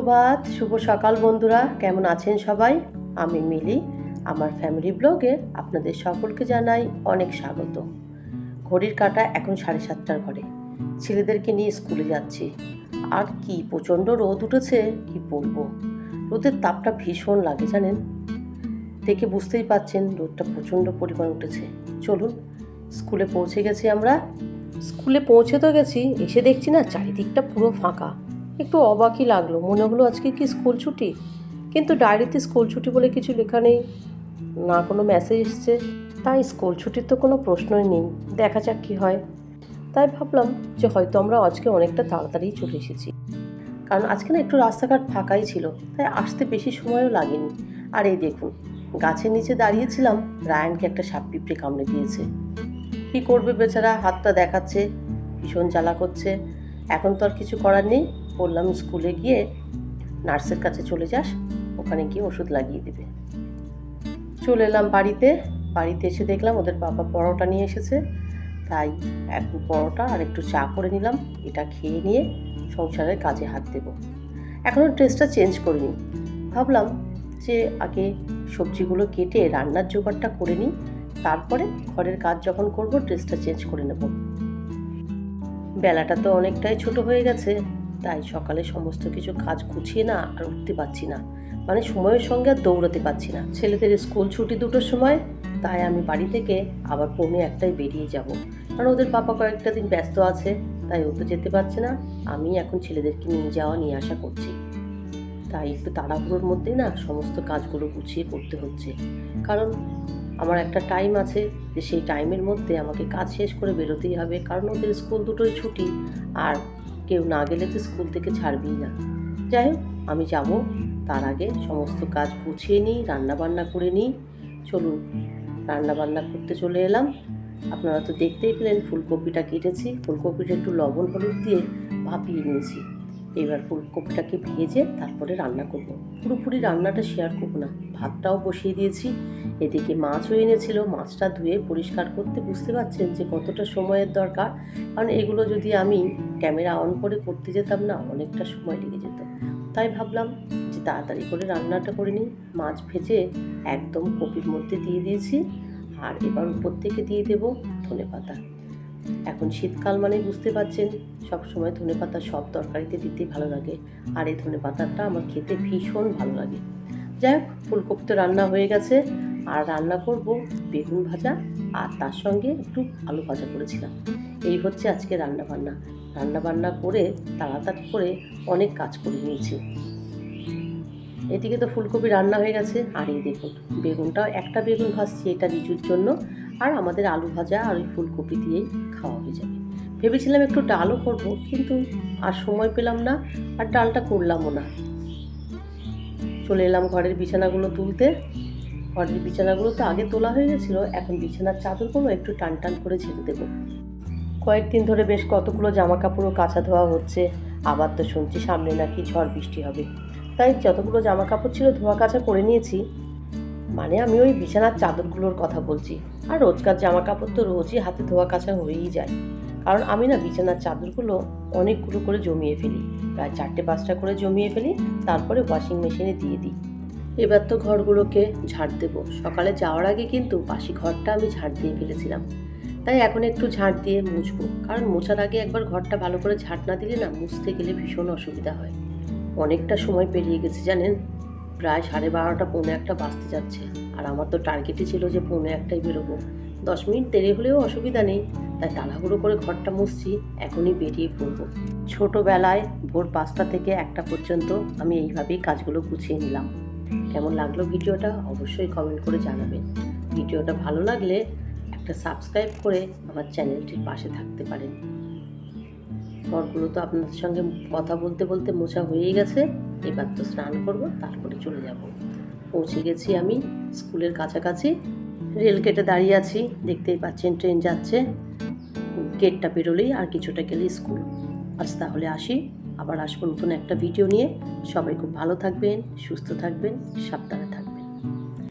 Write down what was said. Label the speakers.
Speaker 1: সুপ্রভাত, শুভ সকাল বন্ধুরা, কেমন আছেন সবাই? আমি মিলি। আমার ফ্যামিলি ব্লগে আপনাদের সকলকে জানাই অনেক স্বাগত। ঘড়ির কাঁটা এখন 7:30টার ঘরে। ছেলেদেরকে নিয়ে স্কুলে যাচ্ছি। আর কি প্রচণ্ড রোদ উঠেছে, কি বলবো। রোদের তাপটা ভীষণ লাগে জানেন। দেখে বুঝতেই পাচ্ছেন রোদটা প্রচণ্ড পরিমাণ উঠেছে। চলুন, স্কুলে পৌঁছে গেছি আমরা। স্কুলে পৌঁছে তো গেছি, এসে দেখছি না চারিদিকটা পুরো ফাঁকা। একটু অবাকই লাগলো, মনে হলো আজকে কি স্কুল ছুটি, কিন্তু ডায়েরিতে স্কুল ছুটি বলে কিছু লেখা নেই, না কোনো মেসেজ এসছে। তাই স্কুল ছুটির তো কোনো প্রশ্নই নেই, দেখা যাক কী হয়। তাই ভাবলাম যে হয়তো আমরা আজকে অনেকটা তাড়াতাড়ি চলে এসেছি, কারণ আজকে না একটু রাস্তাঘাট ফাঁকাই ছিল, তাই আসতে বেশি সময়ও লাগেনি। আর এই দেখুন, গাছের নিচে দাঁড়িয়েছিলাম, রায়ানকে একটা সাপ পিঁপড়ে কামড়ে দিয়েছে। কী করবে বেচারা, হাতটা দেখাচ্ছে, ভীষণ জ্বালা করছে। এখন তো আর কিছু করার নেই, বললাম স্কুলে গিয়ে নার্সের কাছে চলে যাস, ওখানে গিয়ে ওষুধ লাগিয়ে দেবে। চলে এলাম বাড়িতে এসে দেখলাম ওদের বাবা পরোটা নিয়ে এসেছে, তাই এখন পরোটা আর একটু চা করে নিলাম। এটা খেয়ে নিয়ে সংসারের কাজে হাত দেব। এখনও ড্রেসটা চেঞ্জ করিনি, ভাবলাম যে আগে সবজিগুলো কেটে রান্নার জোগাড়টা করে নিই, তারপরে ঘরের কাজ যখন করব ড্রেসটা চেঞ্জ করে নেব। বেলাটা তো অনেকটাই ছোট হয়ে গেছে, তাই সকালে সমস্ত কিছু কাজ গুছিয়ে না আর উঠতে পারছি না, মানে সময়ের সঙ্গে আর দৌড়াতে পারছি না। ছেলেদের স্কুল ছুটি 2টোর সময়, তাই আমি বাড়ি থেকে আবার 1:45টায় বেরিয়ে যাব, কারণ ওদের বাবা কয়েকটা দিন ব্যস্ত আছে, তাই ও তো যেতে পারছে না। আমি এখন ছেলেদেরকে নিয়ে আসা করছি, তাই একটু তাড়াহুড়োর মধ্যেই না সমস্ত কাজগুলো গুছিয়ে করতে হচ্ছে, কারণ আমার একটা টাইম আছে, যে সেই টাইমের মধ্যে আমাকে কাজ শেষ করে বেরোতেই হবে, কারণ ওদের স্কুল 2টোই ছুটি, আর কেউ না গেলে তো স্কুল থেকে ছাড়বেই না। যাই হোক, আমি যাব, তার আগে সমস্ত কাজ গুছিয়ে নিই, রান্নাবান্না করে নিই। চলুন, রান্নাবান্না করতে চলে এলাম। আপনারা তো দেখতেই পেলেন ফুলকপিটা কেটেছি, ফুলকপিটা একটু লবণ হলুদ দিয়ে ভাপিয়ে নিয়েছি। এবার ফুলকপিটাকে ভেজে তারপরে রান্না করব। পুরোপুরি রান্নাটা শেয়ার করব না। ভাতটাও বসিয়ে দিয়েছি, এদিকে মাছও এনেছিল, মাছটা ধুয়ে পরিষ্কার করতে বুঝতে পারছেন যে কতটা সময়ের দরকার, কারণ এগুলো যদি আমি ক্যামেরা অন করে করতে যেতাম না, অনেকটা সময় লেগে যেত। তাই ভাবলাম যে তাড়াতাড়ি করে রান্নাটা করে নিই। মাছ ভেজে একদম কপির মধ্যে দিয়ে দিয়েছি, আর এবার উপর থেকে দিয়ে দেবো ধনেপাতা। এখন শীতকাল মানে বুঝতে পারছেন, সব সময় ধনেপাতা সব তরকারিতে দিতে ভালো লাগে, আর এই ধনেপাতাটা আমার খেতে ভীষণ ভালো লাগে। যাই হোক, ফুলকপি তো রান্না হয়ে গেছে, আর রান্না করব বেগুন ভাজা, আর তার সঙ্গে একটু আলু ভাজা করেছিলাম। এই হচ্ছে আজকে রান্নাবান্না করে তাড়াতাড়ি করে অনেক কাজ করে নিয়েছি। এদিকে তো ফুলকপি রান্না হয়ে গেছে, আর এই দেখুন বেগুনটাও, একটা বেগুন ভাজছি, এটা রিজুর জন্য, আর আমাদের আলু ভাজা আর ওই ফুলকপি দিয়েই খাওয়া হয়ে যাবে। ভেবেছিলাম একটু ডালও করব, কিন্তু আর সময় পেলাম না, আর ডালটা করলামও না। চলে এলাম ঘরের বিছানাগুলো তুলতে। ঘরের বিছানাগুলো তো আগে তোলা হয়ে গেছিলো, এখন বিছানার চাদরগুলো একটু টান করে ছেড়ে দেবো। কয়েকদিন ধরে বেশ কতগুলো জামা কাপড়ও কাচা ধোয়া হচ্ছে, আবার তো শুনছি সামনে নাকি ঝড় বৃষ্টি হবে, তাই যতগুলো জামা কাপড় ছিল ধোয়া কাচা করে নিয়েছি। মানে আমি ওই বিছানার চাদরগুলোর কথা বলছি, আর রোজকার জামা কাপড় তো রোজই হাতে ধোয়া কাচা হয়েই যায়, কারণ আমি না বিছানার চাদরগুলো অনেকগুলো করে জমিয়ে ফেলি, প্রায় 4-5টা করে জমিয়ে ফেলি, তারপরে ওয়াশিং মেশিনে দিয়ে দিই। এবার তো ঘরগুলোকে ঝাড় দেবো। সকালে যাওয়ার আগে কিন্তু বাসি ঘরটা আমি ঝাড় দিয়ে ফেলেছিলাম, তাই এখন একটু ঝাড় দিয়ে মুছবো, কারণ মোছার আগে একবার ঘরটা ভালো করে ঝাড় না দিলে না মুছতে গেলে ভীষণ অসুবিধা হয়। অনেকটা সময় পেরিয়ে গেছে জানেন, প্রায় 12:30 1:45 বাজতে যাচ্ছে, আর আমার তো টার্গেটই ছিল যে 1:45টায় বেরোবো। 10 মিনিট দেরি হলেও অসুবিধা নেই, তাই তাড়াহুড়ো করে ঘরটা মুছছি, এখনই বেরিয়ে পড়বো। ছোটোবেলায় ভোর 5টা থেকে 1টা পর্যন্ত আমি এইভাবেই কাজগুলো গুছিয়ে নিলাম। কেমন লাগলো ভিডিওটা অবশ্যই কমেন্ট করে জানাবেন। ভিডিওটা ভালো লাগলে একটা সাবস্ক্রাইব করে আমার চ্যানেলটির পাশে থাকতে পারেন। ঘরগুলো তো আপনাদের সঙ্গে কথা বলতে বলতে মোছা হয়েই গেছে, এবার তো স্নান করব, তারপরে চলে যাব। পৌঁছে গেছি আমি স্কুলের কাছাকাছি, রেল গেটে দাঁড়িয়ে আছি, দেখতেই পাচ্ছেন ট্রেন যাচ্ছে। গেটটা পেরোলেই আর কিছুটা গেলেই স্কুল। আজ তাহলে আসি, আবার আসবো নতুন একটা ভিডিও নিয়ে। সবাই খুব ভালো থাকবেন, সুস্থ থাকবেন, সাবধানে থাকবেন।